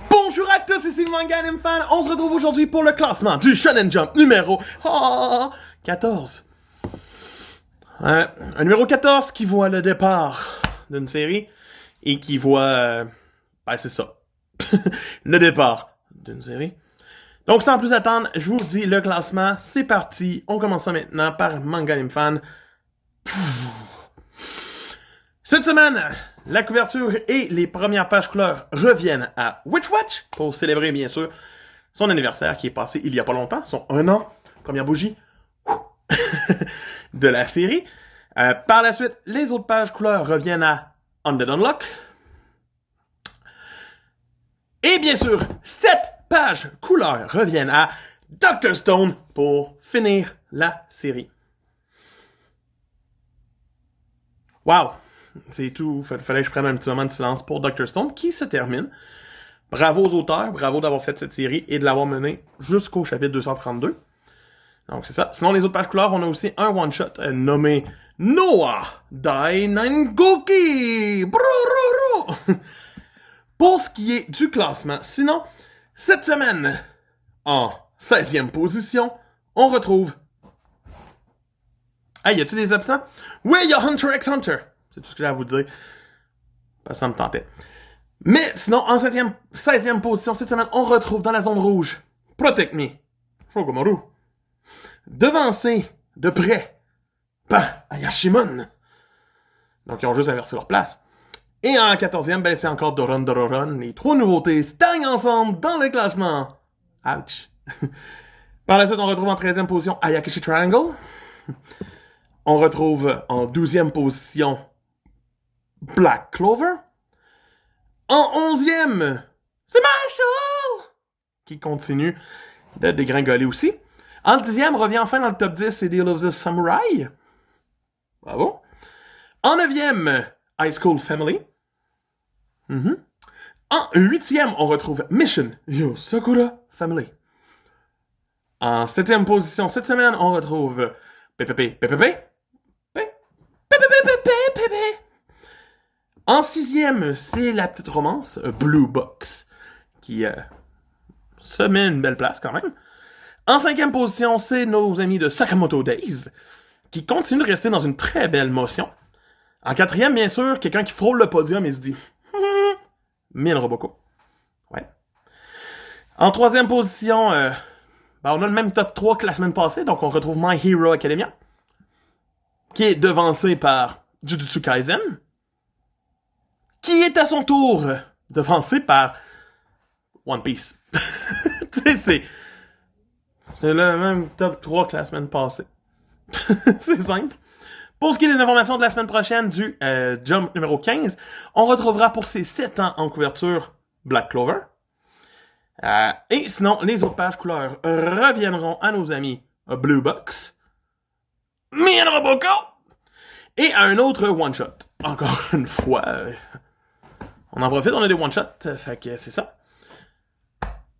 Bonjour à tous, ici le Manga Anime Fan. On se retrouve aujourd'hui pour le classement du Shonen Jump numéro 14. Un numéro 14 qui voit le départ d'une série et qui voit... ben c'est ça. Le départ d'une série. Donc sans plus attendre, je vous dis le classement. C'est parti. On commence ça maintenant par Manga Anime Fan. Cette semaine, la couverture et les premières pages couleurs reviennent à Witch Watch pour célébrer, bien sûr, son anniversaire qui est passé il y a pas longtemps, son 1 an, première bougie de la série. Par la suite, les autres pages couleurs reviennent à Undead Unluck. Et bien sûr, 7 pages couleurs reviennent à Dr. Stone pour finir la série. Wow! C'est tout. Fallait que je prenne un petit moment de silence pour Dr. Stone, qui se termine. Bravo aux auteurs, bravo d'avoir fait cette série et de l'avoir menée jusqu'au chapitre 232. Donc c'est ça. Sinon, les autres pages couleurs, on a aussi un one-shot nommé Noah Dai Nangoki! Pour ce qui est du classement. Sinon, cette semaine, en 16e position, on retrouve... Hey, y a-tu des absents? Oui, y a Hunter x Hunter! C'est tout ce que j'ai à vous dire. Parce que ça me tentait. Mais sinon, en 16e position, cette semaine, on retrouve dans la zone rouge Protect Me, Shogomaru. Devancé de près par Ayashimon. Donc, ils ont juste inversé leur place. Et en 14e, ben, c'est encore Doron Dororon. Les 3 nouveautés stagnent ensemble dans le classement. Ouch. Par la suite, on retrouve en 13e position Ayakishi Triangle. On retrouve en 12e position Black Clover. En 11e, c'est Marshall qui continue de dégringoler aussi. En 10e, revient enfin dans le top 10, c'est Deal of the Samurai. Bravo. En 9e, High School Family. En 8e, on retrouve Mission Yo Sakura Family. En 7e position, cette semaine, on retrouve PPP. En 6e, c'est la petite romance Blue Box, qui se met une belle place quand même. En 5e position, c'est nos amis de Sakamoto Days, qui continuent de rester dans une très belle motion. En 4e, bien sûr, quelqu'un qui frôle le podium et se dit Mille Roboko. Ouais. En 3e position, on a le même top 3 que la semaine passée, donc on retrouve My Hero Academia, qui est devancé par Jujutsu Kaisen, qui est à son tour devancé par One Piece. Tu sais, c'est le même top 3 que la semaine passée. C'est simple. Pour ce qui est des informations de la semaine prochaine du Jump numéro 15, on retrouvera pour ses 7 ans en couverture Black Clover. Et sinon, les autres pages couleurs reviendront à nos amis Blue Box, Mien Roboko, et à un autre one-shot. Encore une fois, on en profite, on a des one-shots, fait que c'est ça.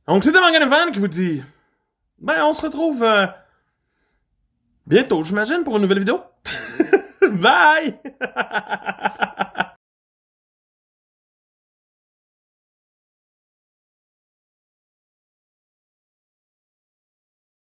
Donc c'était Manga Anime Fan qui vous dit, ben on se retrouve bientôt, j'imagine, pour une nouvelle vidéo. Bye!